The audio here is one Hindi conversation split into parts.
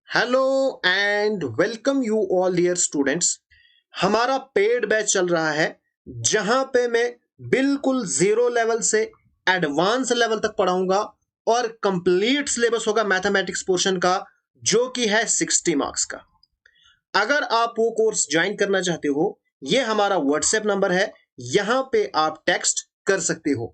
Hello and welcome you all dear students. हमारा पेड बैच चल रहा है जहां पे मैं बिल्कुल जीरो लेवल से एडवांस लेवल तक पढ़ाऊंगा और कंप्लीट सिलेबस होगा मैथमेटिक्स पोर्शन का जो कि है 60 मार्क्स का। अगर आप वो कोर्स ज्वाइन करना चाहते हो, ये हमारा व्हाट्सएप नंबर है, यहां पे आप टेक्स्ट कर सकते हो।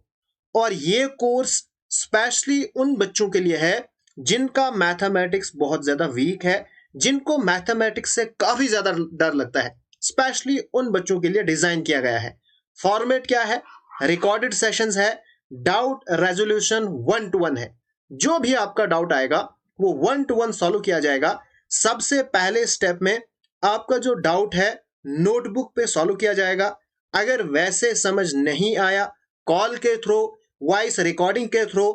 और ये कोर्स स्पेशली उन बच्चों के लिए है जिनका मैथमेटिक्स बहुत ज्यादा वीक है, जिनको मैथमेटिक्स से काफी ज्यादा डर लगता है। स्पेशली उन बच्चों के लिए डिजाइन किया गया है। फॉर्मेट क्या है? रिकॉर्डेड सेशंस है, डाउट रेजोल्यूशन 1 to 1 है। जो भी आपका डाउट आएगा वो 1 to 1 सॉल्व किया जाएगा। सबसे पहले स्टेप में आपका जो डाउट है नोटबुक पे सॉल्व किया जाएगा। अगर वैसे समझ नहीं आया, कॉल के थ्रू, वॉइस रिकॉर्डिंग के थ्रू,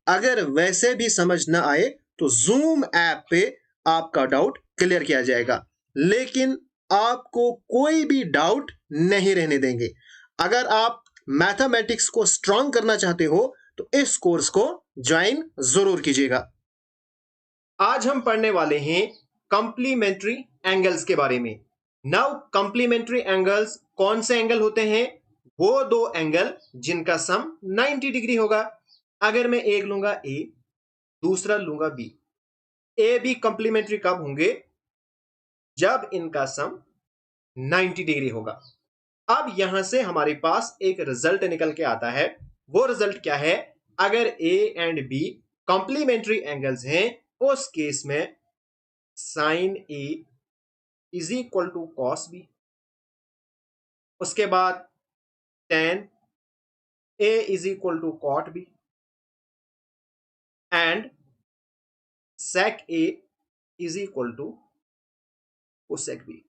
अगर वैसे भी समझ ना आए तो जूम ऐप पे आपका डाउट क्लियर किया जाएगा। लेकिन आपको कोई भी डाउट नहीं रहने देंगे। अगर आप मैथमेटिक्स को स्ट्रांग करना चाहते हो तो इस कोर्स को ज्वाइन जरूर कीजिएगा। आज हम पढ़ने वाले हैं कंप्लीमेंट्री एंगल्स के बारे में। नाउ कंप्लीमेंट्री एंगल्स कौन से एंगल होते हैं? वो दो एंगल जिनका सम 90 डिग्री होगा। अगर मैं एक लूंगा ए, दूसरा लूंगा बी, ए बी कंप्लीमेंट्री कब होंगे? जब इनका सम 90 डिग्री होगा। अब यहां से हमारे पास एक रिजल्ट निकल के आता है। वो रिजल्ट क्या है? अगर A and B complementary angles हैं, उस केस में sine A is equal to cos B, उसके बाद tan A is equal to cot B and sec A is equal to cosec B.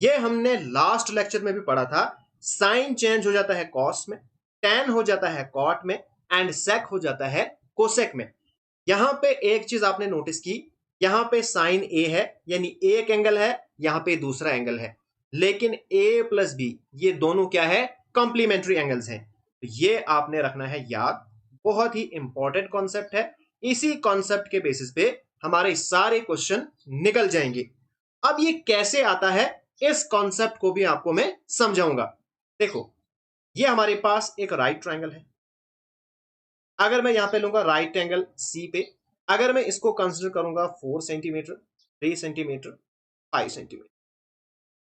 ये हमने लास्ट लेक्चर में भी पढ़ा था। साइन चेंज हो जाता है कॉस में, टेन हो जाता है कॉट में एंड सेक हो जाता है कोसेक में। यहां पे एक चीज आपने नोटिस की, यहां पे साइन ए है यानी एक एंगल है, यहां पे दूसरा एंगल है। लेकिन ए प्लस बी ये दोनों क्या है? कंप्लीमेंट्री एंगल्स हैं। तो ये आपने रखना है याद। बहुत ही इंपॉर्टेंट कॉन्सेप्ट है। इसी कॉन्सेप्ट के बेसिस पे हमारे सारे क्वेश्चन निकल जाएंगे। अब ये कैसे आता है, इस कॉन्सेप्ट को भी आपको मैं समझाऊंगा। देखो, ये हमारे पास एक राइट ट्रायंगल है। अगर मैं यहां पे लूंगा राइट एंगल सी पे, अगर मैं इसको कंसिडर करूंगा 4 सेंटीमीटर, 3 सेंटीमीटर, 5 सेंटीमीटर,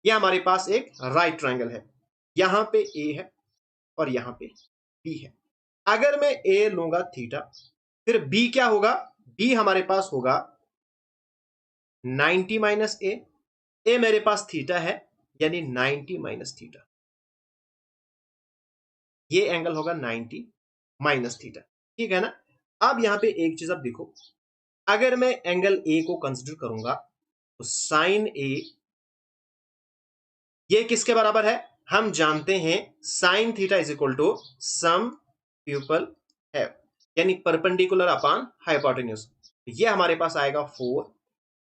ये हमारे पास एक राइट ट्रायंगल है। यहां पे ए है और यहां पे बी है। अगर मैं ए लूंगा थीटा, फिर बी क्या होगा? बी हमारे पास होगा 90 माइनस ए मेरे पास थीटा है यानी 90 माइनस थीटा। ये एंगल होगा 90 माइनस थीटा। ठीक है ना? अब यहां पे एक चीज अब देखो, अगर मैं एंगल ए को कंसिडर करूंगा तो साइन ए ये किसके बराबर है? हम जानते हैं sine theta is equal to सम प्यूपल है, यानी परपेंडिकुलर अपॉन हाइपोटेन्यूज। ये हमारे पास आएगा 4।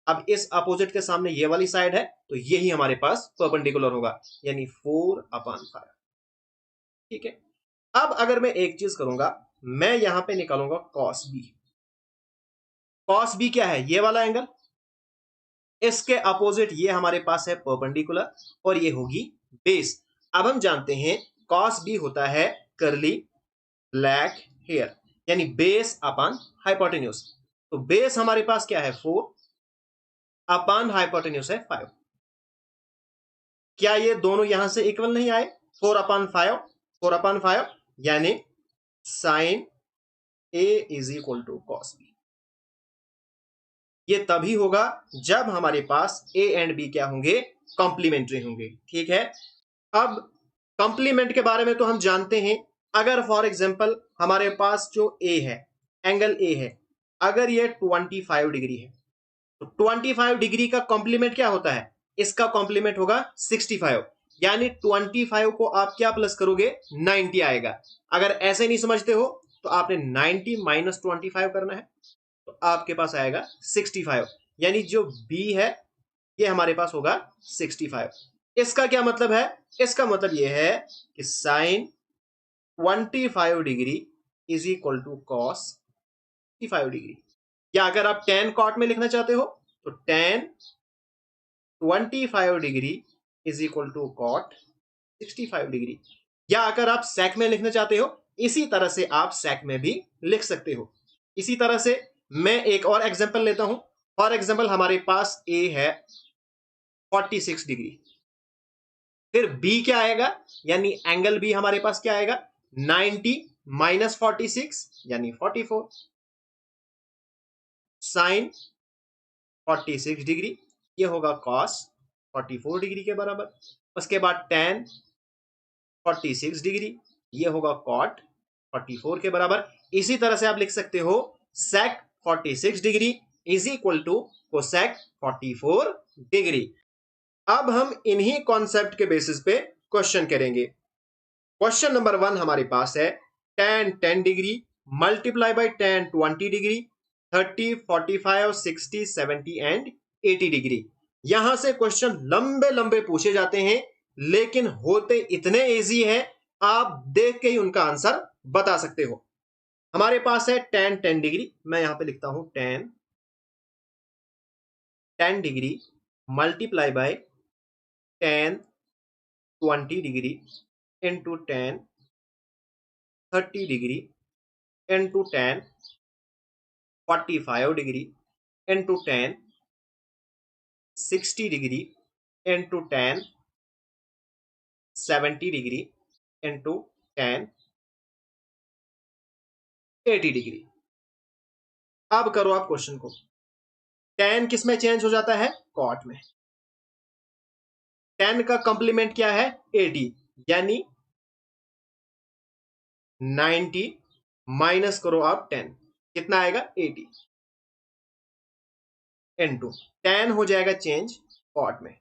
अब इस अपोजिट के सामने ये वाली साइड है तो यही हमारे पास परपेंडिकुलर होगा, यानी 4/5। ठीक है। अब अगर मैं एक चीज करूंगा, मैं यहां पे निकालूंगा कॉस बी। कॉस बी क्या है? ये वाला एंगल। इसके अपोजिट ये हमारे पास है परपेंडिकुलर और ये होगी बेस। अब हम जानते हैं कॉस बी होता है करली ब्लैक हेयर, यानी बेस अपॉन हाइपोटेन्यूज। तो बेस हमारे पास क्या है? 4 अपॉन हाइपोटेन्यूज है 5। क्या ये दोनों यहां से इक्वल नहीं आए? 4/5, 4/5 यानी sine A is equal to cos B. ये तभी होगा जब हमारे पास ए एंड बी क्या होंगे? कॉम्प्लीमेंट्री होंगे। ठीक है। अब कॉम्प्लीमेंट के बारे में तो हम जानते हैं। अगर फॉर एग्जांपल हमारे पास जो ए है, एंगल ए है, अगर ये 25 डिग्री है तो 25 डिग्री का कॉम्प्लीमेंट क्या होता है? इसका कॉम्प्लीमेंट होगा 65, यानी 25 को आप क्या प्लस करोगे? 90 आएगा। अगर ऐसे नहीं समझते हो तो आपने 90 माइनस 25 करना है तो आपके पास आएगा 65, यानी जो बी है ये हमारे पास होगा 65। इसका क्या मतलब है? इसका मतलब यह है कि sine 25 degree is equal to cos 65 degree. या अगर आप टेन कॉट में लिखना चाहते हो तो tan 25 degree is equal to cot 65 degree. या अगर आप सेक में लिखना चाहते हो, इसी तरह से आप सेक में भी लिख सकते हो। इसी तरह से मैं एक और एग्जांपल लेता हूं। फॉर एग्जांपल हमारे पास ए है 46 डिग्री, फिर बी क्या आएगा, यानी एंगल बी हमारे पास क्या आएगा, 90 माइनस 46 यानी 44, साइन 46 डिग्री, ये होगा कॉस 44 डिग्री के बराबर। उसके बाद tan 46 डिग्री, ये होगा कॉट 44 के बराबर। इसी तरह से आप लिख सकते हो sec 46 degree is equal to cosec 44 degree. अब हम इन्हीं कॉन्सेप्ट के बेसिस पे क्वेश्चन करेंगे। क्वेश्चन नंबर 1 हमारे पास है tan 10 degree multiply by tan 20 degree 30 45 60 70 and 80 degree. यहां से क्वेश्चन लंबे लंबे पूछे जाते हैं, लेकिन होते इतने इजी है आप देख के ही उनका आंसर बता सकते हो। हमारे पास है tan 10 डिग्री, मैं यहां पे लिखता हूं tan 10 degree multiply by tan 20 degree into tan 30 degree into tan 45 degree into tan 60 degree into tan 70 degree into tan 80 degree. अब करो आप क्वेश्चन को, tan किस में चेंज हो जाता है, कॉट में। tan का कंप्लीमेंट क्या है, 80, यानी 90 माइनस करो आप 10, कितना आएगा 80, इनटू tan हो जाएगा चेंज कॉट में।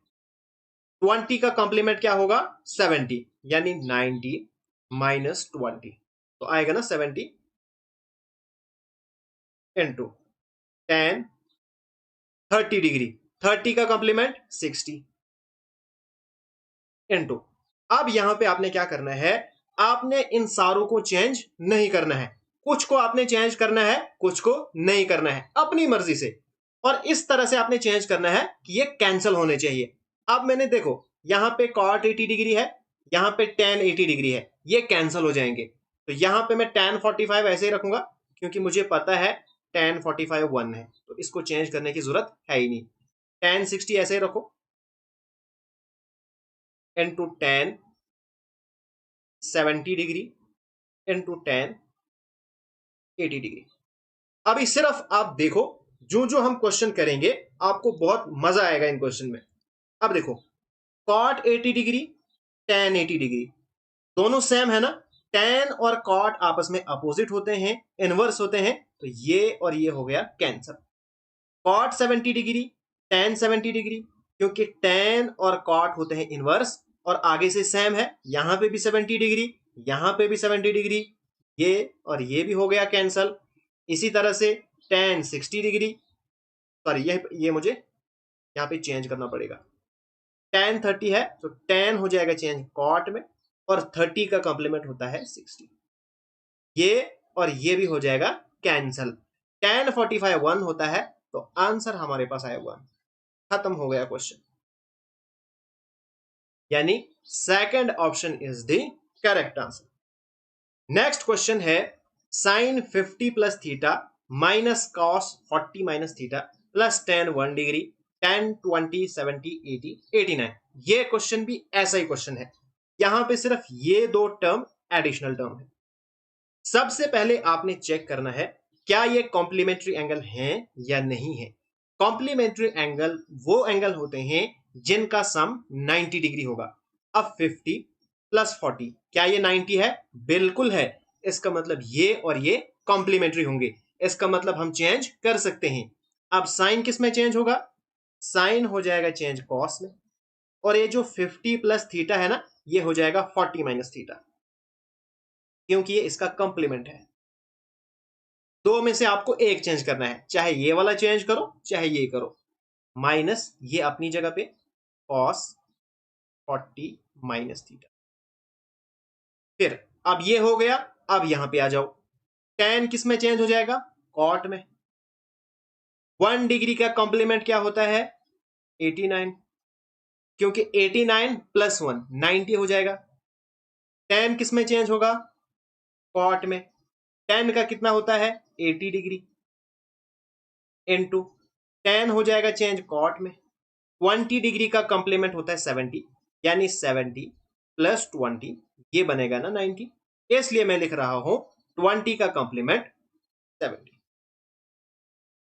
20 का कंप्लीमेंट क्या होगा, 70, यानी 90 माइनस 20, तो आएगा ना 70, इनटू tan 30 डिग्री, 30 का कंप्लीमेंट 60, इनटू। अब यहां पे आपने क्या करना है, आपने इन सारों को चेंज नहीं करना है, कुछ को आपने चेंज करना है, कुछ को नहीं करना है, अपनी मर्जी से। और इस तरह से आपने चेंज करना है कि ये कैंसिल होने चाहिए। अब मैंने देखो यहां पे cot 80 डिग्री है, यहां पे tan 80 डिग्री है, ये कैंसिल हो जाएंगे। तो यहां पे मैं tan 45 ऐसे ही रखूंगा, क्योंकि मुझे पता है tan 45 1 है, तो इसको चेंज करने की जरूरत है ही नहीं। tan 60 ऐसे ही रखो, into tan 70 degree into tan 80 degree. अभी सिर्फ आप देखो, जो जो हम क्वेश्चन करेंगे आपको बहुत मजा आएगा इन क्वेश्चन में। अब देखो cot 80 डिग्री tan 80 डिग्री दोनों सेम है ना, tan और cot आपस में अपोजिट होते हैं, इनवर्स होते हैं, तो ये और ये हो गया cancer. cot 70 degree tan 70 degree, क्योंकि tan और cot होते हैं इनवर्स और आगे से सेम है, यहां पे भी 70 डिग्री, यहां पे भी 70 डिग्री, ये और ये भी हो गया कैंसल। इसी तरह से tan 60 डिग्री, सॉरी ये मुझे यहाँ पे चेंज करना पड़ेगा, tan 30 है तो tan हो जाएगा चेंज cot में, और 30 का कंप्लीमेंट होता है 60, ये और ये भी हो जाएगा कैंसल। tan 45 1 होता है, तो आंसर हमारे पास आया 1। खत्म हो गया क्वेश्चन, यानी second option is the correct answer. Next question है sine 50 plus theta minus cos 40 minus theta plus tan 1 degree tan 20 70 80 89। ये क्वेश्चन भी ऐसा ही क्वेश्चन है, यहां पे सिर्फ ये दो टर्म एडिशनल टर्म है। सबसे पहले आपने चेक करना है क्या ये कॉम्प्लीमेंट्री एंगल हैं या नहीं है। कॉम्प्लीमेंट्री एंगल वो एंगल होते हैं जिनका सम 90 डिग्री होगा। अब 50 प्लस 40 क्या ये 90 है, बिल्कुल है। इसका मतलब ये और ये कॉम्प्लीमेंट्री होंगे, इसका मतलब हम चेंज कर सकते हैं। अब साइन किस में चेंज होगा, साइन हो जाएगा चेंज कॉस में, और ये जो 50 प्लस थीटा है ना, ये हो जाएगा 40 माइनस थीटा, क्योंकि ये इसका कंप्लीमेंट है। दो में से आपको एक चेंज करना है, चाहे ये वाला चेंज करो चाहे ये करो। माइनस ये अपनी जगह पे cos 40 माइनस थीटा। फिर अब ये हो गया, अब यहां पे आ जाओ, tan किस में चेंज हो जाएगा, cot में। 1 डिग्री का कॉम्प्लीमेंट क्या होता है? 89, क्योंकि 89 प्लस 1 90 हो जाएगा। 10 किस में चेंज होगा? कॉट में। 10 का कितना होता है? 80 डिग्री इनटू 10 हो जाएगा चेंज कॉट में। 20 डिग्री का कॉम्प्लीमेंट होता है 70, यानी 70 प्लस 20 ये बनेगा ना 90, इसलिए मैं लिख रहा हूं 20 का कॉम्प्लीमेंट 70।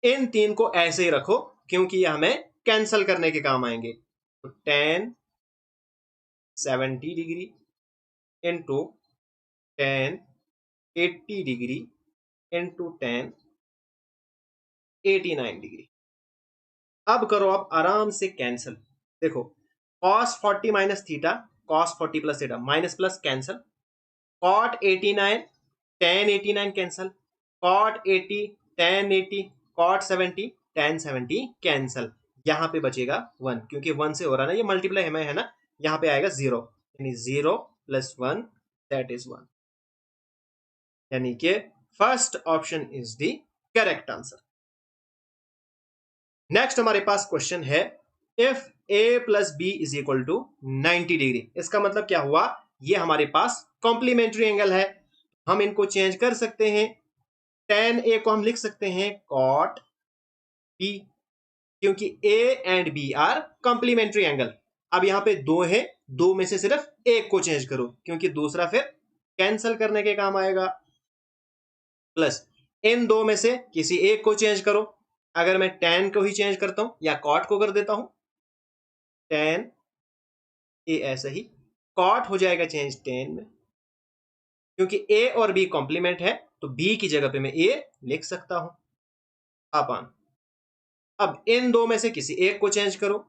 इन तीन को ऐसे ही रखो क्योंकि ये हमें कैंसल करने के काम आएंगे। तो 10 70 degree into 10 80 degree into 10 89 degree. अब करो आप आराम से कैंसल। देखो cos 40 minus theta, cos 40 plus theta, minus plus cancel. cot 89 tan 89 cancel, cot 80 tan 80, cot 70 tan 70 cancel. यहां पे बचेगा 1, क्योंकि 1 से हो रहा ना ये मल्टीप्लाई हमें है ना, यहां पे आएगा 0, यानी 0 प्लस 1 दैट इज 1, यानी कि first option is the correct answer. Next हमारे पास क्वेश्चन है if A plus B is equal to 90 degree. इसका मतलब क्या हुआ? ये हमारे पास कॉम्प्लीमेंट्री एंगल है, हम इनको चेंज कर सकते हैं। tan ए को हम लिख सकते हैं cot b, क्योंकि a and b are complementary angle. अब यहां पे दो है, दो में से सिर्फ एक को चेंज करो क्योंकि दूसरा फिर कैंसल करने के काम आएगा। प्लस इन दो में से किसी एक को चेंज करो। अगर मैं tan को ही चेंज करता हूं या cot को कर देता हूं, tan ए ऐसा ही, cot हो जाएगा चेंज tan में, क्योंकि a और b कॉम्प्लीमेंट है तो b की जगह पे मैं a लिख सकता हूं अपॉन। अब इन दो में से किसी एक को चेंज करो,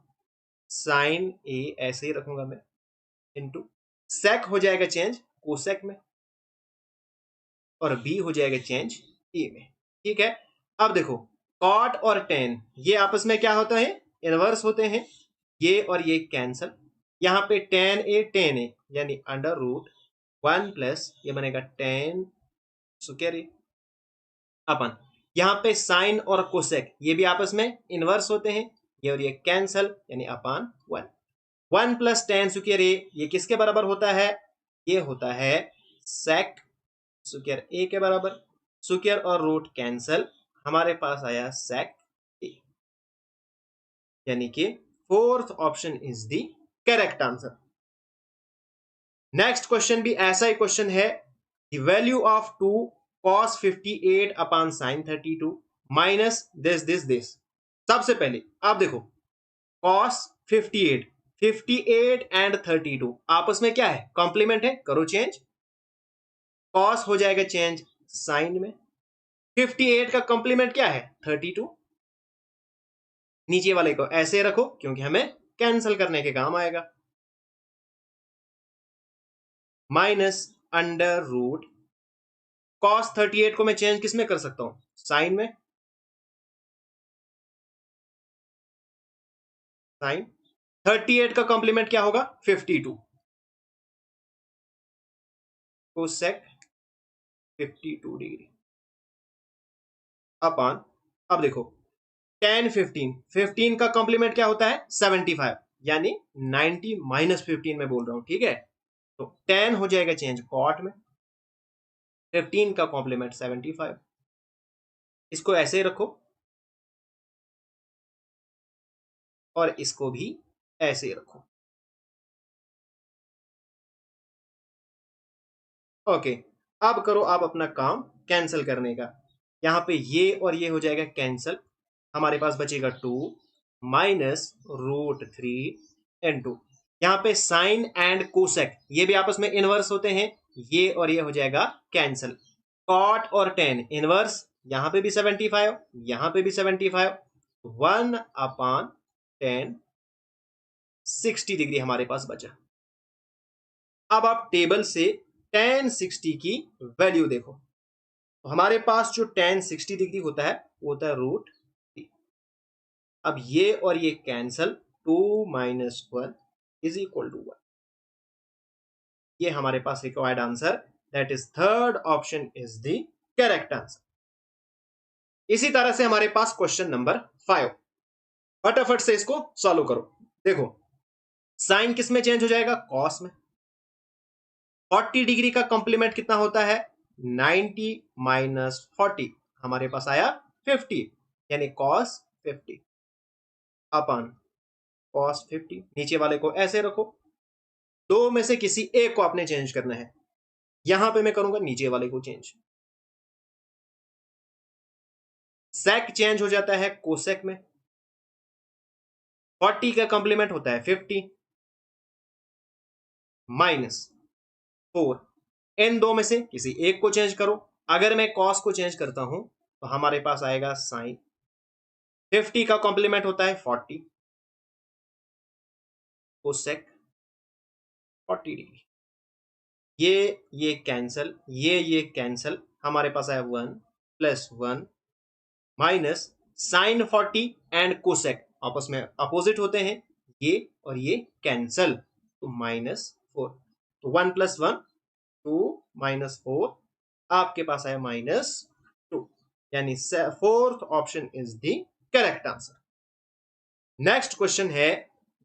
साइन ए ऐसे ही रखूंगा मैं, इनटू सेक हो जाएगा चेंज कोसेक में, और बी हो जाएगा चेंज ए में। ठीक है, अब देखो कॉट और टेन ये आपस में क्या होता है? इनवर्स होते हैं। ये और ये कैंसल, यहां पे टेन ए यानी अंडर रूट 1 प्लस ये बनेगा टेन स्क्वायर ए अपन। यहां पे साइन और कोसेक ये भी आपस में इनवर्स होते हैं, ये और ये कैंसल यानी अपान 1। 1 प्लस टेन स्क्वायर ए ये किसके बराबर होता है? ये होता है सेक स्क्वायर ए के बराबर। स्क्वायर और रूट कैंसल, हमारे पास आया सेक ए, यानी कि fourth option is the correct answer. Next question भी ऐसा ही क्वेश्चन है, the value of 2 cos 58 upon sin 32 minus this. सबसे पहले आप देखो cos 58, 58 एंड 32 आपस में क्या है? कॉम्प्लीमेंट है, करो चेंज। cos हो जाएगा चेंज sin में। 58 का कॉम्प्लीमेंट क्या है? 32। नीचे वाले को ऐसे रखो क्योंकि हमें कैंसिल करने के काम आएगा। माइनस अंडर रूट cos 38 को मैं चेंज किस में कर सकता हूं? साइन में। साइन 38 का कॉम्प्लीमेंट क्या होगा? 52 कोसेक 52 डिग्री अपॉन। अब देखो tan 15 का कॉम्प्लीमेंट क्या होता है? 75, यानी 90 माइनस 15 में बोल रहा हूं। ठीक है, तो tan हो जाएगा चेंज कॉट में, 15 का कॉम्प्लीमेंट 75, इसको ऐसे ही रखो और इसको भी ऐसे ही रखो। ओके, अब करो आप अपना काम कैंसिल करने का। यहां पे ये और ये हो जाएगा कैंसिल, हमारे पास बचेगा 2 माइनस रूट 3 इनटू, यहां पे साइन एंड कोसेक ये भी आपस में इनवर्स होते हैं, ये और ये हो जाएगा कैंसिल। कॉट और टेन इनवर्स, यहां पे भी 75, यहां पे भी 75, 1 अपॉन टेन 60 डिग्री हमारे पास बचा। अब आप टेबल से tan 60 की वैल्यू देखो, तो हमारे पास जो tan 60 डिग्री होता है वो होता है रूट 3। अब ये और ये cancel, 2 minus 1 is equal to 1। ये हमारे पास required answer, that is third option is the correct answer. इसी तरह से हमारे पास क्वेश्चन नंबर 5। फटाफट से इसको सॉल्व करो। देखो साइन किस में चेंज हो जाएगा, कॉस में। 40 डिग्री का कॉम्प्लीमेंट कितना होता है, 90 माइनस 40, हमारे पास आया 50, यानी कॉस 50 अपन कॉस 50। नीचे वाले को ऐसे रखो, दो में से किसी एक को आपने चेंज करना है। यहां पे मैं करूंगा नीचे वाले को चेंज, सेक चेंज हो जाता है कोसेक में। 40 का कॉम्प्लीमेंट होता है 50 माइनस 4, इन दो में से किसी एक को चेंज करो। अगर मैं कॉस को चेंज करता हूं तो हमारे पास आएगा साइन। 50 का कॉम्प्लीमेंट होता है 40, कोसेक 40 डिग्री। ये कैंसल, ये कैंसल, हमारे पास आया 1 plus 1 minus sine 40 and cosec आपस में अपोजिट होते हैं, ये और ये कैंसल, तो -4। तो 1 प्लस 1 2 माइनस 4, आपके पास आया -2, यानी fourth option is the correct answer. Next question है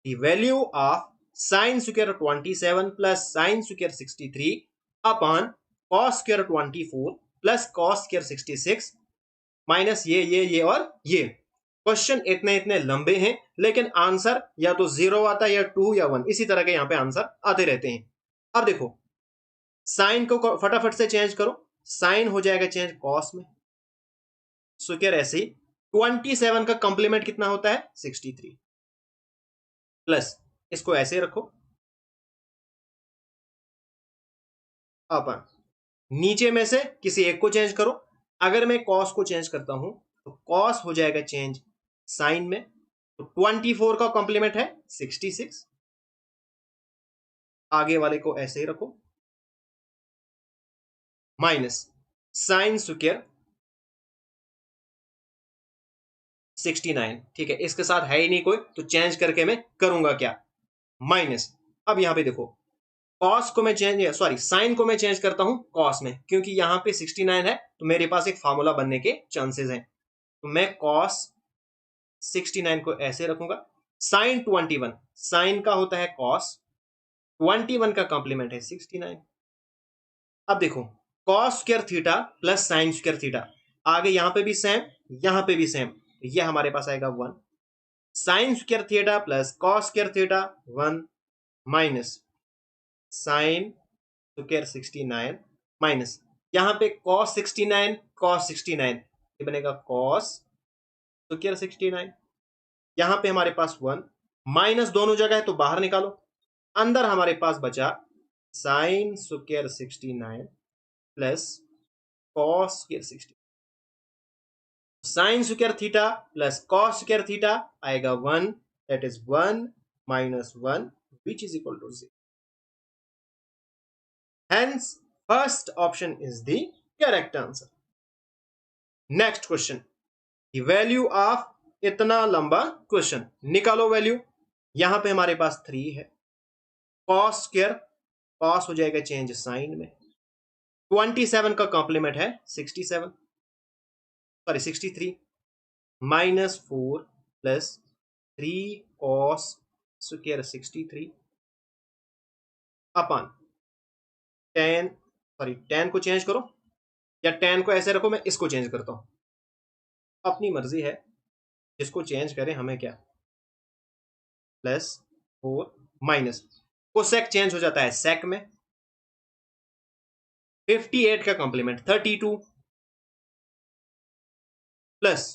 the value of sine square 27 plus sine square 63 upon cos square 24 plus cos square 66 minus ये और ये। क्वेश्चन इतने इतने लंबे हैं, लेकिन आंसर या तो 0 आता है या 2 या 1, इसी तरह के यहां पे आंसर आते रहते हैं। अब देखो साइन को फटाफट से चेंज करो, साइन हो जाएगा चेंज कॉस में, स्क्वायर ऐसे ही। 27 का कंप्लीमेंट कितना होता है 63, प्लस इसको ऐसे रखो अपन, नीचे में से किसी एक को चेंज करो। अगर मैं कॉस को चेंज करता हूं तो कॉस हो जाएगा चेंज साइन में, तो 24 का कॉम्प्लीमेंट है 66, आगे वाले को ऐसे ही रखो, माइनस साइन स्क्वायर 69। ठीक है, इसके साथ है ही नहीं कोई, तो चेंज करके मैं करूंगा क्या, माइनस। अब यहां पे देखो कॉस को मैं चेंज, सॉरी साइन को मैं चेंज करता हूं कॉस में, क्योंकि यहां पे 69 है तो मेरे पास एक फार्मूला बनने के चांसेस हैं, तो मैं कॉस 69 को ऐसे रखूंगा। साइन 21, साइन का होता है कॉस, 21 का कॉम्प्लीमेंट है 69। अब देखो cos square theta plus sine square theta, आगे यहां पे भी सेम, यहां पे भी सेम, तो ये हमारे पास आएगा 1। Sign square theta plus cos square theta 1 minus sign square 69 minus यहां पे cos 69 cos 69, ये बनेगा cos स्क्वायर 69। यहां पे हमारे पास 1 माइनस दोनों जगह है तो बाहर निकालो, अंदर हमारे पास बचा sine square 69 plus cos square 60। Sine square theta plus cos square theta आएगा 1, that is 1 minus 1 which is equal to 0। Hence, first option is the correct answer. Next question. The value of इतना लंबा क्वेश्चन, निकालो वैल्यू। यहां पे हमारे पास 3 है, कॉस स्क्वायर, कॉस हो जाएगा चेंज साइन में। 27 का कॉम्प्लीमेंट है 67, sorry 63, minus 4 plus 3 cos square 63 अपन 10, सॉरी 10 को चेंज करो, या 10 को ऐसे रखो, मैं इसको चेंज करता हूं, अपनी मर्जी है, जिसको चेंज करें हमें क्या, प्लस 4 माइनस कोसेक चेंज हो जाता है सेक में। 58 का कॉम्प्लीमेंट 32 प्लस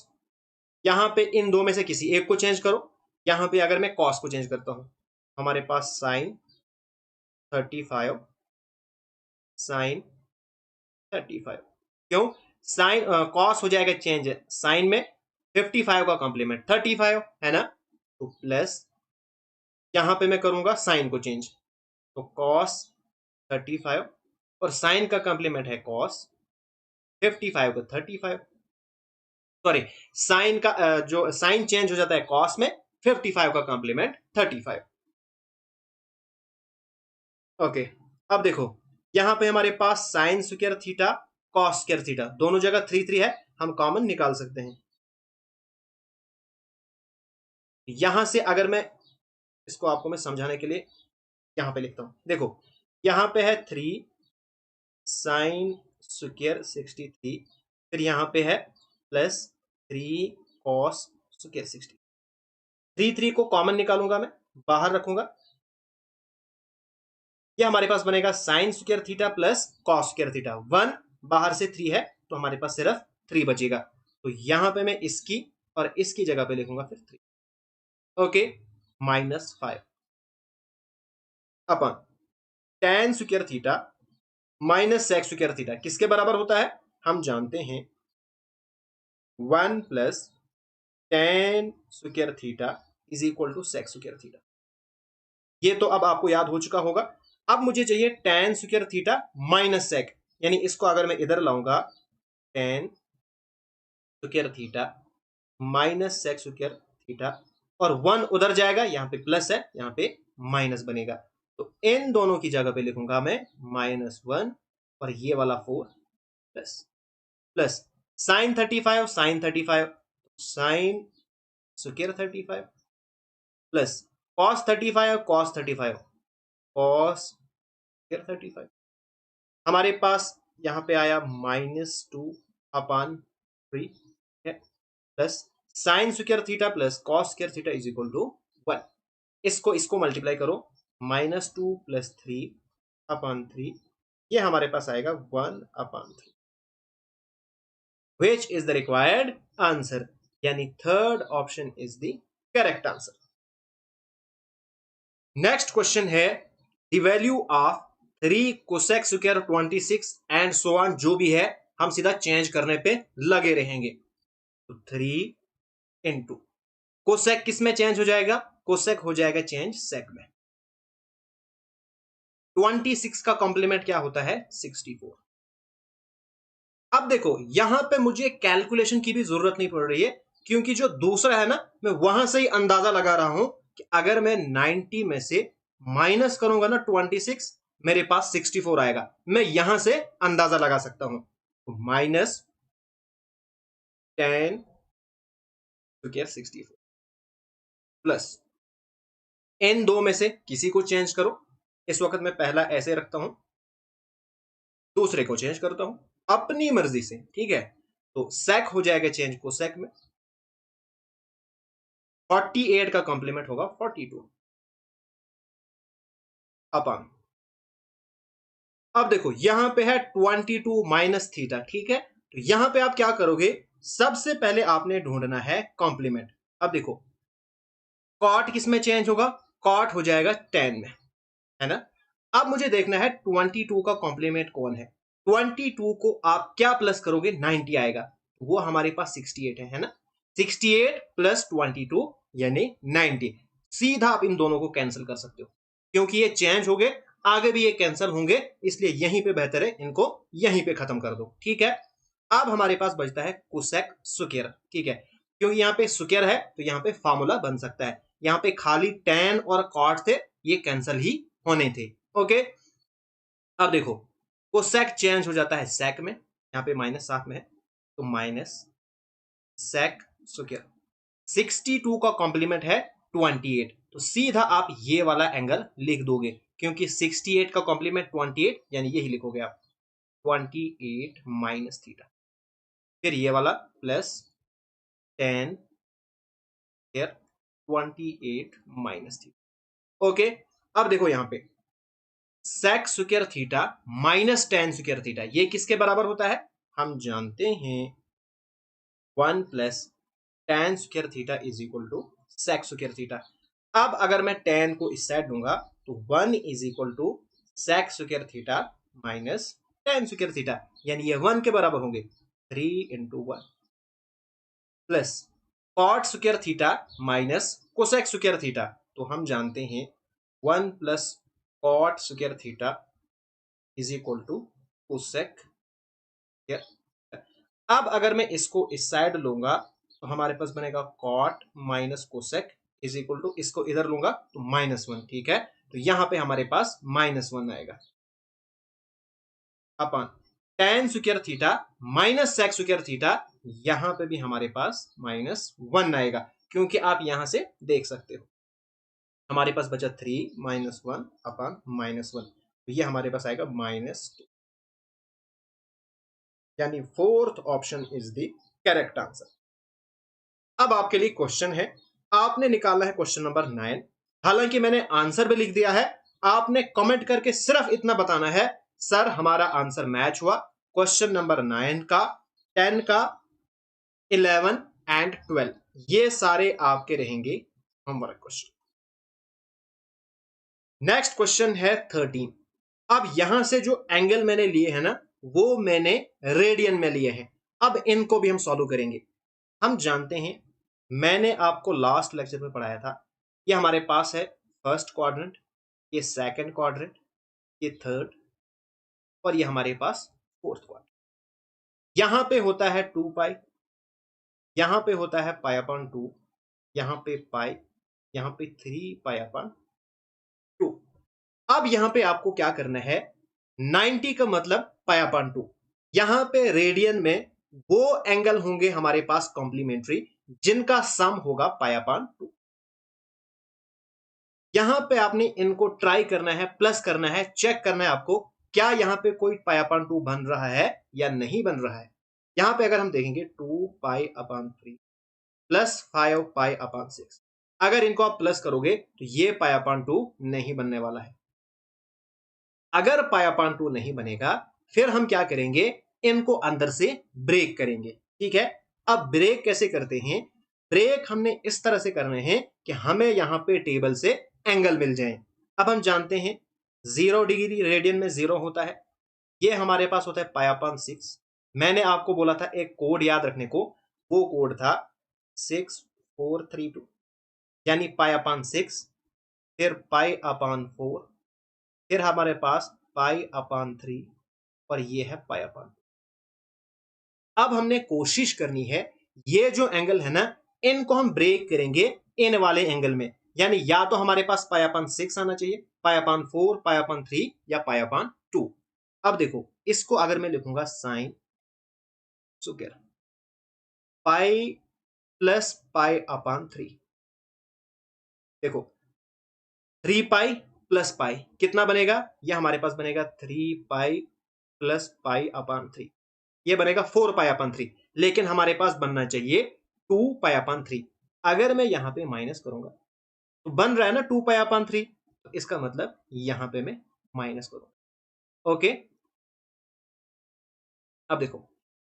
यहां पे इन दो में से किसी एक को चेंज करो। यहां पे अगर मैं कॉस को चेंज करता हूं हमारे पास साइन 35 साइन 35, क्यों, साइन कॉस हो जाएगा चेंज साइन में, 55 का कॉम्प्लीमेंट 35 है ना, तो प्लस यहां पे मैं करूंगा साइन को चेंज, तो कॉस 35 और साइन का कॉम्प्लीमेंट है कॉस 55 को 35, सॉरी साइन का जो साइन चेंज हो जाता है कॉस में, 55 का कॉम्प्लीमेंट 35। ओके, अब देखो यहां पे हमारे पास sine square theta cos square theta, दोनों जगह 3 3 है, हम कॉमन निकाल सकते हैं। यहां से अगर मैं इसको आपको मैं समझाने के लिए यहां पे लिखता हूं, देखो यहां पे है 3 sin² 63, फिर यहां पे है +3 cos²60। 3 को कॉमन निकालूंगा, मैं बाहर रखूंगा, ये हमारे पास बनेगा sin² प्लस cos²। 1 बाहर से 3 है तो हमारे पास सिर्फ 3 बचेगा, तो यहां पे मैं इसकी और इसकी जगह पे लिखूंगा फिर 3। ओके, -5 अपन tan² माइनस sec² किसके बराबर होता है, हम जानते हैं 1 plus tan² is equal to sec²। ये तो अब आपको याद हो चुका होगा। अब मुझे चाहिए tan² माइनस sec, यानी इसको अगर मैं इधर लाऊंगा tan² माइनस sec² और 1 उधर जाएगा, यहां पे प्लस है यहां पे माइनस बनेगा, तो इन दोनों की जगह पे लिखूंगा मैं -1 और ये वाला 4 plus plus sin 35 sin² 35 plus cos 35 cos²35। हमारे पास यहां पे आया -2/3 है, plus sin² plus cos² is equal to 1। इसको इसको मल्टीप्लाई करो, -2 प्लस 3/3, ये हमारे पास आएगा 1/3, which is the required answer, यानी third option is the correct answer. Next question है the value of 3 cosec² 26 and so on, जो भी है हम सीधा चेंज करने पे लगे रहेंगे। तो 3 इंटू कोसेक किस में चेंज हो जाएगा, कोसेक हो जाएगा चेंज सेक में। 26 का कॉम्प्लीमेंट क्या होता है 64। अब देखो यहां पे मुझे कैलकुलेशन की भी जरूरत नहीं पड़ रही है, क्योंकि जो दूसरा है ना, मैं वहां से ही अंदाजा लगा रहा हूं कि अगर मैं 90 में से माइनस करूंगा ना 26, मेरे पास 64 आएगा। मैं यहां से अंदाजा लगा सकता हूं, -10² 64 प्लस इन दो में से किसी को चेंज करो। इस वक्त मैं पहला ऐसे रखता हूं, दूसरे को चेंज करता हूं अपनी मर्जी से, ठीक है। तो सेक हो जाएगा चेंज को सेक में, 48 का कॉम्प्लीमेंट होगा 42 अपन। अब देखो यहां पे है 22 माइनस थीटा, ठीक है। तो यहां पे आप क्या करोगे, सबसे पहले आपने ढूंढना है कॉम्प्लीमेंट। अब देखो कॉट किस में चेंज होगा, कॉट हो जाएगा 10 में, है ना। अब मुझे देखना है 22 का कॉम्प्लीमेंट कौन है। 22 को आप क्या प्लस करोगे, 90 आएगा, वो हमारे पास 68 है ना। 68 प्लस 22 यानी 90। सीधा आप इन दोनों को कैंसिल कर सकते हो, क्योंकि ये चेंज हो गए, आगे भी ये कैंसिल होंगे, इसलिए यहीं पे बेहतर है इनको यहीं पे खत्म कर दो, ठीक है। अब हमारे पास बचता है कोसेक स्क्वायर, ठीक है। क्योंकि यहाँ पे स्क्वायर है तो यहाँ पे फॉर्मूला बन सकता है, यहाँ पे खाली tan और cot थे, ये कैंसिल ही होने थे। ओके, अब देखो कोसेक चेंज हो जाता है सेक में, यहाँ पे माइनस साथ में है, तो माइनस सेक स्क्वायर। 62 का कॉम्प्लीमेंट है 28, तो सीधा आप ये वाला एंगल लिख दोगे, क्योंकि 68 का कॉम्प्लीमेंट 28, यानी यही लिखोगे आप 28 माइनस थीटा, फिर ये वाला प्लस 10 28 माइनस थीटा। ओके, अब देखो यहां पे sec² माइनस tan², ये किसके बराबर होता है, हम जानते हैं 1 plus tan² is equal to sec²। अब अगर मैं tan को इस साइड दूंगा तो 1 is equal to sec² minus tan², यानी ये 1 के बराबर होंगे, 3 × 1 प्लस cot² माइनस cosec², तो हम जानते हैं 1 plus cot² is equal to cosec. अब अगर मैं इसको इस साइड लूंगा तो हमारे पास बनेगा cot minus cosec is equal to, इसको इधर लूंगा तो -1, ठीक है। तो यहां पे हमारे पास -1 आएगा अपन tan² माइनस sec², यहां पे भी हमारे पास -1 आएगा, क्योंकि आप यहां से देख सकते हो हमारे पास बचा 3 - 1/-1, तो ये हमारे पास आएगा -2, यानी fourth option is the correct answer. अब आपके लिए क्वेश्चन है, आपने निकाला है क्वेश्चन नंबर 9। हालांकि मैंने आंसर भी लिख दिया है, आपने कमेंट करके सिर्फ इतना बताना है सर हमारा आंसर मैच हुआ। क्वेश्चन नंबर 9 का, 10 का, 11 एंड 12 ये सारे आपके रहेंगे होमवर्क क्वेश्चन। नेक्स्ट क्वेश्चन है 13। अब यहां से जो एंगल मैंने लिए हैं ना, वो मैंने रेडियन में लिए हैं। अब इनको भी हम सॉल्व करेंगे। हम जानते हैं, मैंने आपको लास्ट लेक्चर में पढ़ाया था, ये हमारे पास है फर्स्ट क्वाड्रेंट, ये सेकंड क्वाड्रेंट, ये थर्ड, और ये हमारे पास फोर्थ क्वाड्रेंट। यहां पे होता है 2 पाई, यहां पे होता है पाई अपॉन 2, यहां पे पाई, यहां पे 3 पाई अपॉन 2। अब यहां पे आपको क्या करना है, 90 का मतलब पाई अपॉन 2। यहां पे रेडियन में वो एंगल होंगे हमारे पास कॉम्प्लीमेंट्री जिनका सम होगा पाई अपॉन 2। यहां पे आपने इनको ट्राई करना है, प्लस करना है, चेक करना है आपको क्या यहां पे कोई पाई अपॉन 2 बन रहा है या नहीं बन रहा है। यहां पे अगर हम देखेंगे 2 pi upon 3 plus 5 pi upon 6, अगर इनको आप प्लस करोगे तो ये पाई अपॉन 2 नहीं बनने वाला है। अगर पाई अपॉन 2 नहीं बनेगा, फिर हम क्या करेंगे, इनको अंदर से ब्रेक करेंगे। ठीक है, अब ब्रेक कैसे करते हैं, ब्रेक हमने इस तरह से करने हैं कि हमें यहां पे टेबल से एंगल मिल जाए। अब हम जानते हैं 0 डिग्री रेडियन में 0 होता है, ये हमारे पास होता है पाई अपॉन 6। मैंने आपको बोला था एक कोड याद रखने को, वो कोड था 6432, यानी पाई अपॉन 6, फिर पाई अपॉन 4, फिर हमारे पास पाई अपॉन 3, और ये है पाई अपॉन। अब हमने कोशिश करनी है, ये जो एंगल है ना, इनको हम ब्रेक करेंगे इन वाले एंगल में, यानी या तो हमारे पास पाई अपॉन 6 आना चाहिए, पाई अपॉन 4, पाई अपॉन 3 या पाई अपॉन 2। अब देखो इसको अगर मैं लिखूंगा sine square pi plus pi upon 3, देखो 3 पाई प्लस पाई कितना बनेगा, ये हमारे पास बनेगा 3 पाई प्लस पाई अपॉन 3, ये बनेगा 4 पाई अपॉन 3, लेकिन हमारे पास बनना चाहिए 2 पाई अपॉन 3। अगर मैं यहां पे माइनस करूंगा तो बन रहा है ना 2 पाई अपॉन 3, तो इसका मतलब यहां पे मैं माइनस करूंगा। ओके, अब देखो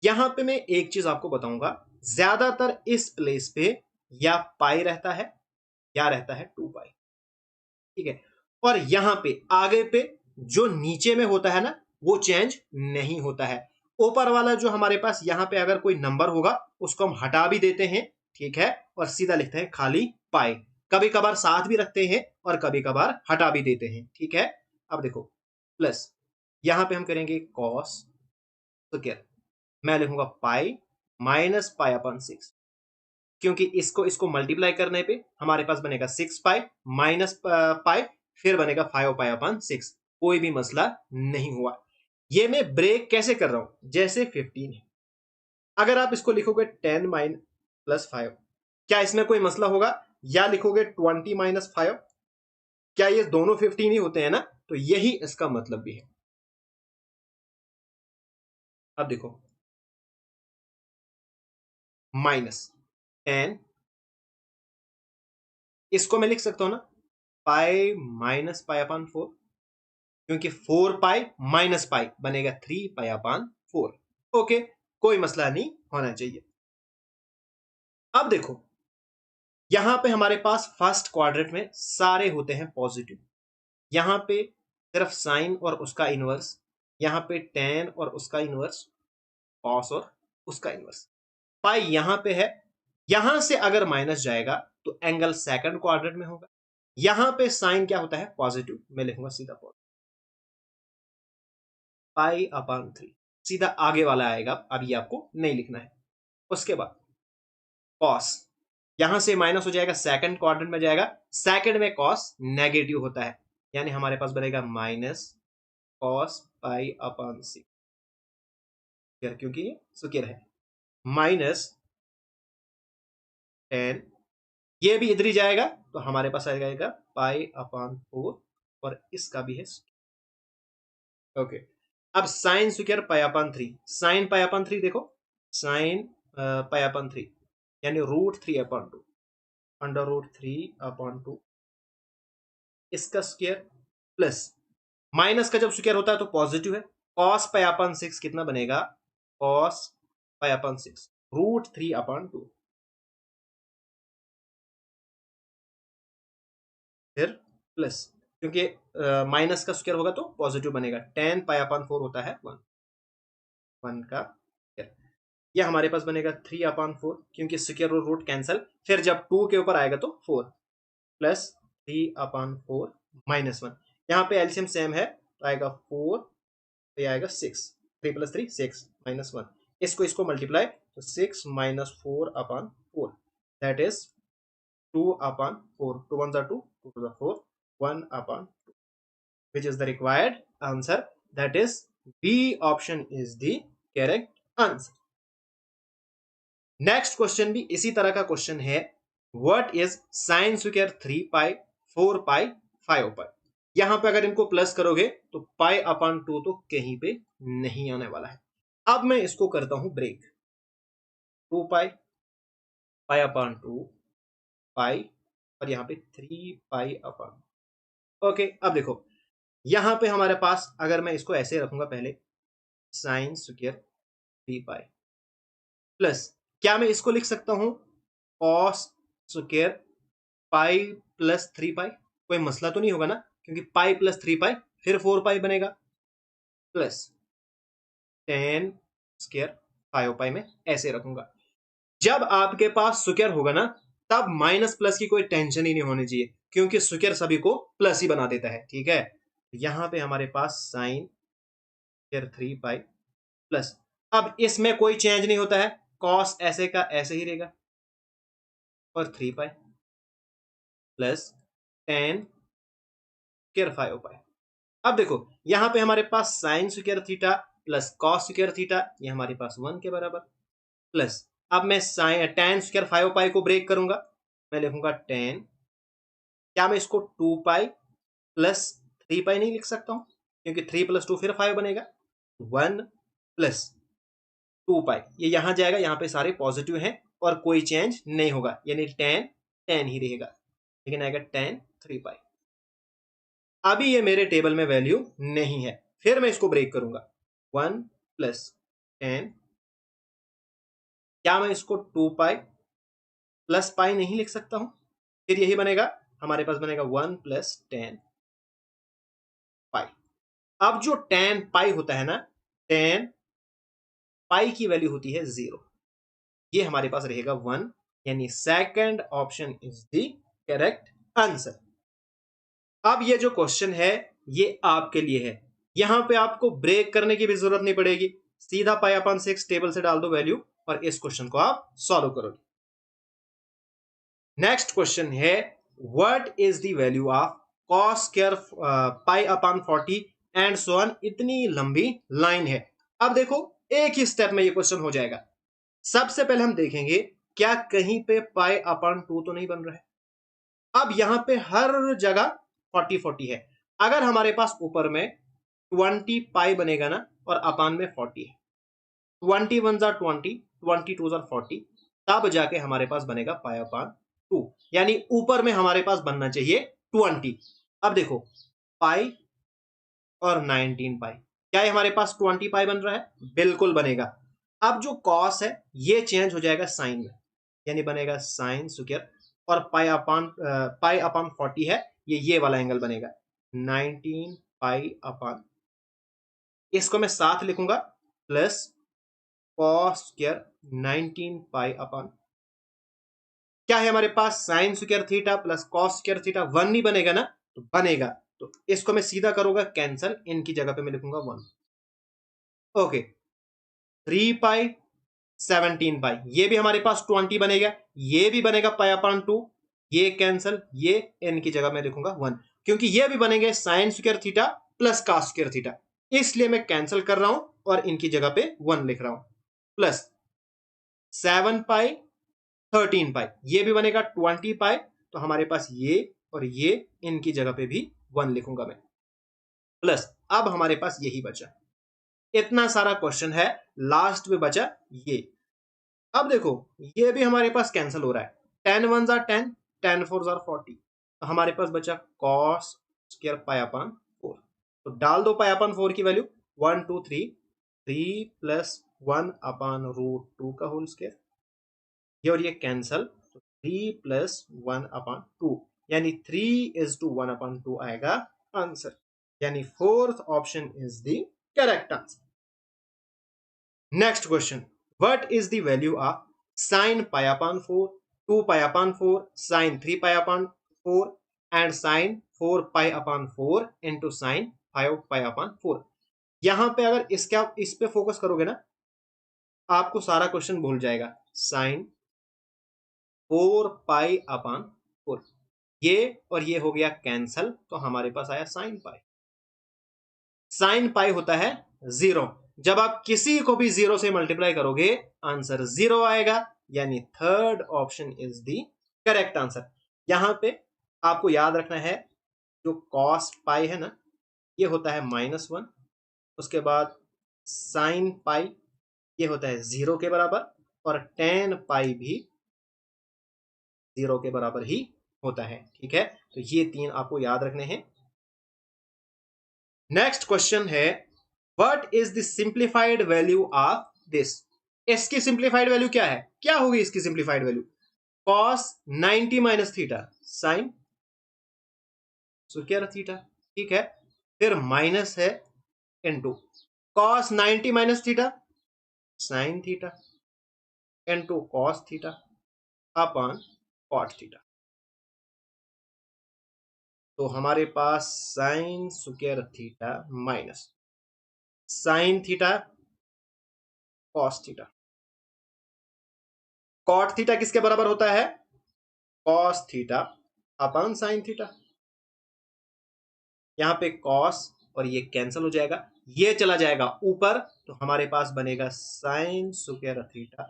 यहां पे मैं एक चीज आपको बताऊंगा, ज्यादातर इस प्लेस पे या पाई रहता है या रहता है 2 पाई। ठीक है, और यहां पे आगे पे जो नीचे में होता है ना, वो चेंज नहीं होता है। ऊपर वाला जो हमारे पास यहां पे अगर कोई नंबर होगा उसको हम हटा भी देते हैं, ठीक है, और सीधा लिखते हैं खाली पाई। कभी कभार साथ भी रखते हैं और कभी कभार हटा भी देते हैं। ठीक है, अब देखो प्लस यहां पे हम करेंगे कॉस, तो क्या मैं लिखूंगा पाई माइनस पाई अपॉन 6, क्योंकि इसको इसको मल्टीप्लाई करने पे हमारे पास बनेगा 6 पाई माइनस पाई, फिर बनेगा 5 पाई अपॉन 6। कोई भी मसला नहीं हुआ। ये मैं ब्रेक कैसे कर रहा हूं, जैसे 15 है, अगर आप इसको लिखोगे 10 - +5, क्या इसमें कोई मसला होगा, या लिखोगे 20 - 5, क्या ये दोनों 15 ही होते हैं ना, तो यही इसका मतलब भी है। अब देखो -10, इसको मैं लिख सकता हूं ना पाई माइनस पाई अपॉन 4, क्योंकि 4 पाई माइनस पाई बनेगा 3 पाई अपॉन 4। ओके, कोई मसला नहीं होना चाहिए। अब देखो यहां पे हमारे पास फर्स्ट क्वाड्रेंट में सारे होते हैं पॉजिटिव, यहां पे सिर्फ साइन और उसका इनवर्स, यहां पे टेन और उसका इनवर्स, कॉस और उसका इनवर्स, पाई यहां पे है। यहां से अगर माइनस जाएगा तो एंगल सेकंड क्वाड्रेंट में होगा। यहां पे साइन क्या होता है, पॉजिटिव, मैं लिखूंगा सीधा पॉजिटिव पाई अपॉन 3, सीधा आगे वाला आएगा, अब ये आपको नहीं लिखना है। उसके बाद कॉस, यहां से माइनस हो जाएगा, सेकंड क्वाड्रेंट में जाएगा, सेकंड में कॉस नेगेटिव होता है, यानी हमारे पास बनेगा माइनस कॉस पाई अपॉन 6, क्योंकि ये स्क्वायर है, -10 ये भी इधर ही जाएगा तो हमारे पास आ जाएगा पाई अपॉन 4 और इसका भी है। ओके, अब sine square pi upon 3, sine pi upon 3 देखो, साइन पाई अपॉन 3 यानी √3/2, √3/2 इसका स्क्वायर प्लस माइनस का जब स्क्वायर होता है तो पॉजिटिव है, कॉस पाई अपॉन 6 कितना बनेगा, कॉस पाई अपॉन 6 √3/2, फिर प्लस, क्योंकि माइनस का स्क्वायर होगा तो पॉजिटिव बनेगा, tan पाई अपॉन 4 होता है 1, 1 का स्क्वायर, यह हमारे पास बनेगा 3/4 क्योंकि स्क्वायर और रूट कैंसल, फिर जब 2 के ऊपर आएगा तो 4 प्लस 3/4 -1, यहाँ पे एलसीएम सेम है तो आएगा 4, तो ये आएगा 6, 3 + 3 6 -1, इसको मल्टीप्लाई तो 6 - 4/4 that is 2/4, 2 1 2, 2 2 4, 1/2, which is the required answer, that is B option is the correct answer. Next question भी इसी तरह का क्वेश्चन है, व्हाट इज साइन स्क्वायर 3 पाई 4 पाई 5 पाई, यहां पे अगर इनको प्लस करोगे तो पाई अपॉन 2 तो कहीं पे नहीं आने वाला है। अब मैं इसको करता हूं ब्रेक, 2 पाई, पाई अपॉन 2 पाई और यहाँ पे 3 पाई अपॉन, ओके। अब देखो यहां पे हमारे पास अगर मैं इसको ऐसे रखूंगा, पहले साइन स्क्वायर 3 पाई प्लस, क्या मैं इसको लिख सकता हूं कॉस स्क्वायर पाई प्लस 3 पाई, कोई मसला तो नहीं होगा ना, क्योंकि पाई प्लस 3 पाई फिर 4 पाई बनेगा, प्लस tan स्क्वायर 5 पाई में ऐसे रखूंगा। जब आपके पास स्क्वायर होगा ना तब माइनस प्लस की कोई टेंशन ही नहीं होनी चाहिए, क्योंकि स्क्वायर सभी को प्लस ही बना देता है, ठीक है। यहां पे हमारे पास साइन स्क्वायर 3 पाई प्लस, अब इसमें कोई चेंज नहीं होता है, कॉस ऐसे का ऐसे ही रहेगा और 3 pi plus tan square 5 pi. अब देखो यहां पे हमारे पास sine square theta plus cos square theta, ये हमारे पास 1 के बराबर, प्लस अब मैं साइन tan स्क्वायर 5 पाई को ब्रेक करूंगा, मैं लिखूंगा tan, क्या मैं इसको 2 पाई प्लस 3 पाई नहीं लिख सकता हूं, क्योंकि 3 + 2 फिर 5 बनेगा, 1 प्लस 2 पाई, ये यहां जाएगा, यहां पे सारे पॉजिटिव हैं और कोई चेंज नहीं होगा, यानी tan tan ही रहेगा, लेकिन आएगा tan 3 पाई। अभी ये मेरे टेबल में वैल्यू नहीं है, फिर मैं इसको ब्रेक करूंगा, 1 प्लस 10, क्या मैं इसको 2 पाई प्लस पाई नहीं लिख सकता हूं, फिर यही बनेगा, हमारे पास बनेगा 1 प्लस 10 पाई। अब जो tan पाई होता है ना, tan पाई की वैल्यू होती है 0, ये हमारे पास रहेगा 1, यानी second option is the correct answer. अब ये जो क्वेश्चन है ये आपके लिए है, यहां पे आपको ब्रेक करने की भी जरूरत नहीं पड़ेगी, सीधा पाई अपॉन 6 टेबल से डाल दो वैल्यू और इस क्वेश्चन को आप सॉल्व करोगे। नेक्स्ट क्वेश्चन है, what is the value of cos square pi upon 40 and so on, इतनी लंबी लाइन है। अब देखो एक ही स्टेप में ये क्वेश्चन हो जाएगा। सबसे पहले हम देखेंगे क्या कहीं पे पाई अपॉन 2 तो नहीं बन रहा है। अब यहां पे हर जगह 40 40 है, अगर हमारे पास ऊपर में 20 पाई बनेगा ना और अपान में 40 है, 20 1 जा 20, 20 2 जा 40, तब जाके हमारे पास बनेगा पाई अपान 2, यानी ऊपर में हमारे पास बनना चाहिए 20। अब देखो पाई और 19 पाई, क्या ये हमारे पास 20 पाई बन रहा है, बिल्कुल बनेगा। अब जो कॉस है ये चेंज हो जाएगा साइन में, यानी बनेगा साइन स्क्वायर, और पाई अपान 40 है, ये वाला एंगल बनेगा 19 पाई अपान, इसको मैं साथ लिखूंगा, plus cos square 19 pi upon, क्या है हमारे पास sine square theta plus cos square theta 1 नहीं बनेगा ना, तो बनेगा, तो इसको मैं सीधा करूंगा कैंसल, इनकी जगह पे मैं लिखूंगा 1, ओके। 3 पाई 17 पाई, ये भी हमारे पास 20 बनेगा, ये भी बनेगा पाई अपान 2, ये कैंसल, ये n की जगह में लिखूंगा 1, क्योंकि ये भी बनेंगे sign square theta plus cos square theta, इसलिए मैं कैंसिल कर रहा हूं और इनकी जगह पे 1 लिख रहा हूं, प्लस 7 पाई 13 पाई, ये भी बनेगा 20 पाई। तो हमारे पास ये और ये, इनकी जगह पे भी 1 लिखूंगा मैं, प्लस अब हमारे पास यही बचा। इतना सारा क्वेश्चन है, लास्ट में बचा ये। अब देखो ये भी हमारे पास कैंसिल हो रहा है, 10 वन जार 10, 10 फोर जार 40। तो हमारे पास बचा कॉस स्क्वायर पाई अपॉन 4। तो डाल दो पाई अपॉन 4 की वैल्यू, 1 2 3, 3 प्लस 1 अपॉन रूट 2 का होल स्क्वायर, ये और ये कैंसल, तो 3 प्लस 1 अपॉन 2, यानी 3:1/2 आएगा आंसर, यानी fourth option is the correct answer. Next question, what is the value of sin pi upon 4, 2 pi upon 4, sin 3 pi upon 4 and sin 4 pi upon 4 into sin 5 pi upon 4। यहां पे अगर इस पे फोकस करोगे ना, आपको सारा क्वेश्चन भूल जाएगा। sin 4 pi upon 4, ये और ये हो गया कैंसल, तो हमारे पास आया sin pi। sin pi होता है 0, जब आप किसी को भी 0 से मल्टीप्लाई करोगे आंसर 0 आएगा, यानी third option is the correct answer. यहां पे आपको याद रखना है, जो cos पाई है ना, ये होता है -1, उसके बाद sin पाई ये होता है 0 के बराबर, और tan पाई भी 0 के बराबर ही होता है। ठीक है, तो ये 3 आपको याद रखने हैं। नेक्स्ट क्वेश्चन है, what is the simplified value of this. इसकी सिंप्लीफाइड वैल्यू क्या है, क्या होगी इसकी simplified value, cos 90 minus theta sine square theta. ठीक है, फिर माइनस है into cos 90 minus theta sine theta into cos theta upon cot theta. तो हमारे पास sine square theta minus sine theta cos theta. cot theta किसके बराबर होता है, cos theta upon sine theta. यहां पे cos और ये कैंसिल हो जाएगा, ये चला जाएगा ऊपर, तो हमारे पास बनेगा sign square theta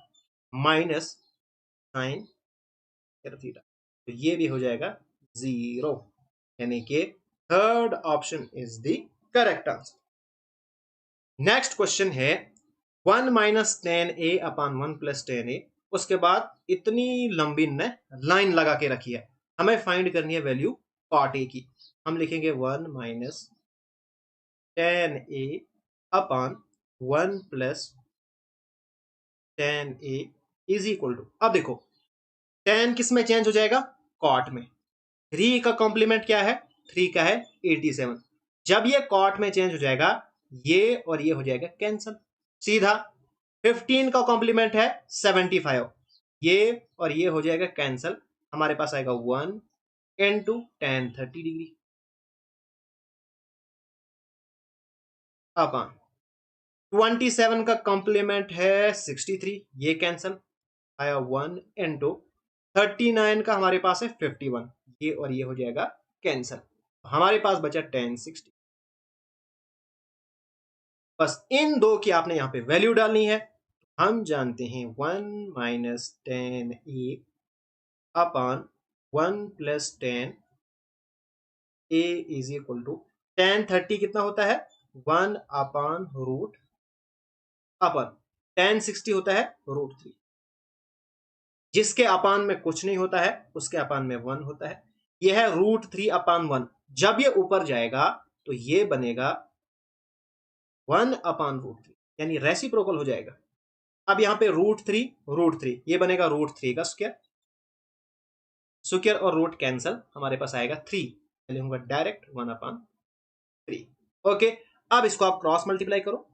minus sign square theta, तो ये भी हो जाएगा 0, यानी कि third option is the correct answer. Next question है, 1 minus tan A upon 1 plus tan ए। उसके बाद इतनी लंबी ने लाइन लगा के रखी है, हमें फाइंड करनी है वैल्यू कॉट ए की। हम लिखेंगे 1 minus tan A upon 1 plus tan A is equal to, अब देखो टेन किस में चेंज हो जाएगा, कॉट में। 3 का कॉम्प्लीमेंट क्या है, 3 का है 87, जब ये कॉट में चेंज हो जाएगा, ये और ये हो जाएगा कैंसल सीधा। 15 का कॉम्प्लीमेंट है 75, ये और ये हो जाएगा कैंसल, हमारे पास आएगा 1 इंटू टेन 30 डिग्री अपॉन 27 का कॉम्प्लीमेंट है 63, ये कैंसल आया 1 इंटू 39 का हमारे पास है 51, ये और ये हो जाएगा कैंसल, हमारे पास बचा 1060। बस इन दो की आपने यहां पे वैल्यू डालनी है। हम जानते हैं 1 minus tan A upon 1 plus tan A is equal to 1030 कितना होता है, 1 अपॉन रूट अपॉन 1060 होता है √3। जिसके अपान में कुछ नहीं होता है उसके अपान में 1 होता है, यह है √3/1। जब ये ऊपर जाएगा तो ये बनेगा 1/√3, यानी रेसिप्रोकल हो जाएगा। अब यहां पे √3 ये बनेगा √3 का स्क्वायर, स्क्वायर और रूट कैंसल, हमारे पास आएगा 3, लिखूंगा डायरेक्ट 1/3। ओके, अब इसको आप क्रॉस मल्टीप्लाई करो,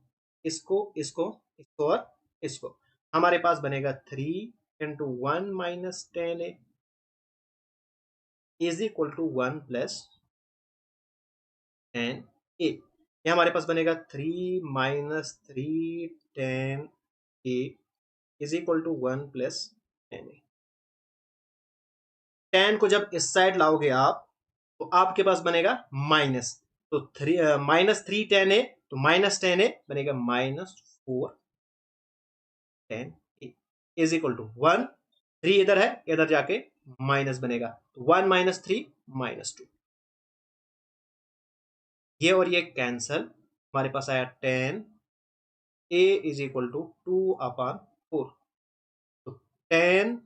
इसको इसको इसको और इसको, हमारे पास बनेगा 3 into 1 minus tan A is equal to 1 plus tan A. ये हमारे पास बनेगा 3 minus 3 tan A is equal to 1 plus tan A. Tan को जब इस साइड लाओगे आप, तो आपके पास बनेगा माइनस, तो -3 टेन ए, तो -10 ए बनेगा -4 tan A is equal to 1 3 इधर है, इधर जाके माइनस बनेगा, तो 1 माइनस 3 माइनस 2, ये और ये कैंसल, हमारे पास आया 10 a इज इक्वल टू 2/4, तो 10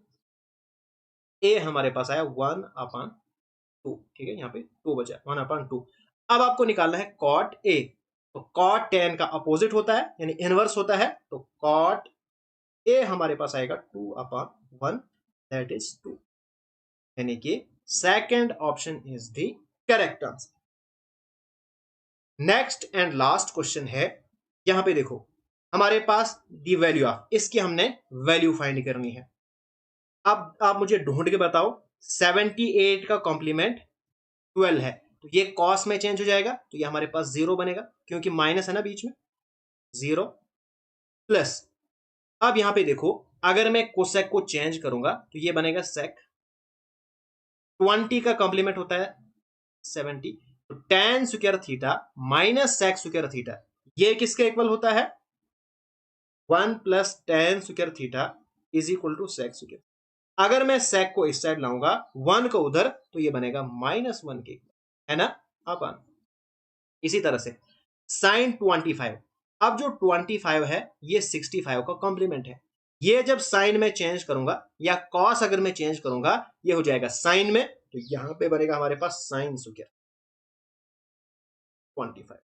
a हमारे पास आया 1/2, ठीक है, यहाँ पे 2 बचा, 1/2। अब आपको निकालना है cot a, तो cot tan का अपोजिट होता है यानी इनवर्स होता है, तो cot a हमारे पास आएगा 2/1, दैट इज 2, यानी कि second option is the correct answer. Next and last question है, यहां पे देखो हमारे पास दी वैल्यू ऑफ, इसकी हमने वैल्यू फाइंड करनी है। अब आप मुझे ढूंढ के बताओ, 78 का कॉम्प्लीमेंट 12 है, तो ये कॉस में चेंज हो जाएगा, तो ये हमारे पास 0 बनेगा क्योंकि माइनस है ना बीच में, 0 प्लस, अब यहां पे देखो अगर मैं कोसेक को चेंज करूंगा तो ये बनेगा सेक, 20 का कॉम्प्लीमेंट होता है 70, तो tan square theta minus sec square theta, ये किसके इक्वल होता है, 1 plus tan square theta is equal to sec square. अगर मैं सेक को इस साइड लाऊंगा, 1 को उधर, तो ये बनेगा -1 के, है ना, अपन इसी तरह से साइन 25, अब जो 25 है ये 65 का कॉम्प्लीमेंट है, ये जब साइन में चेंज करूंगा या कॉस अगर मैं चेंज करूंगा, ये हो जाएगा साइन में, तो यहां पे बनेगा हमारे पास साइन स्क्वायर 25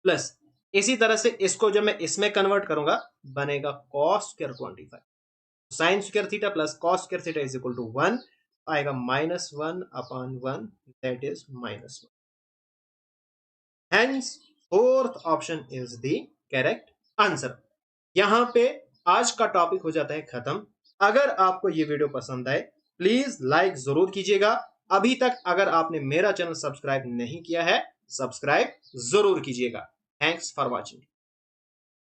प्लस, इसी तरह से इसको जब मैं इसमें कन्वर्ट करूंगा बनेगा cos square 25, sine square theta plus cos square theta is equal to 1, आएगा -1/1, that is -1, hence fourth option is the correct answer. यहां पे आज का टॉपिक हो जाता है खत्म। अगर आपको ये वीडियो पसंद आए प्लीज लाइक जरूर कीजिएगा, अभी तक अगर आपने मेरा चैनल सब्सक्राइब नहीं किया है सब्सक्राइब जरूर कीजिएगा। Thanks for watching.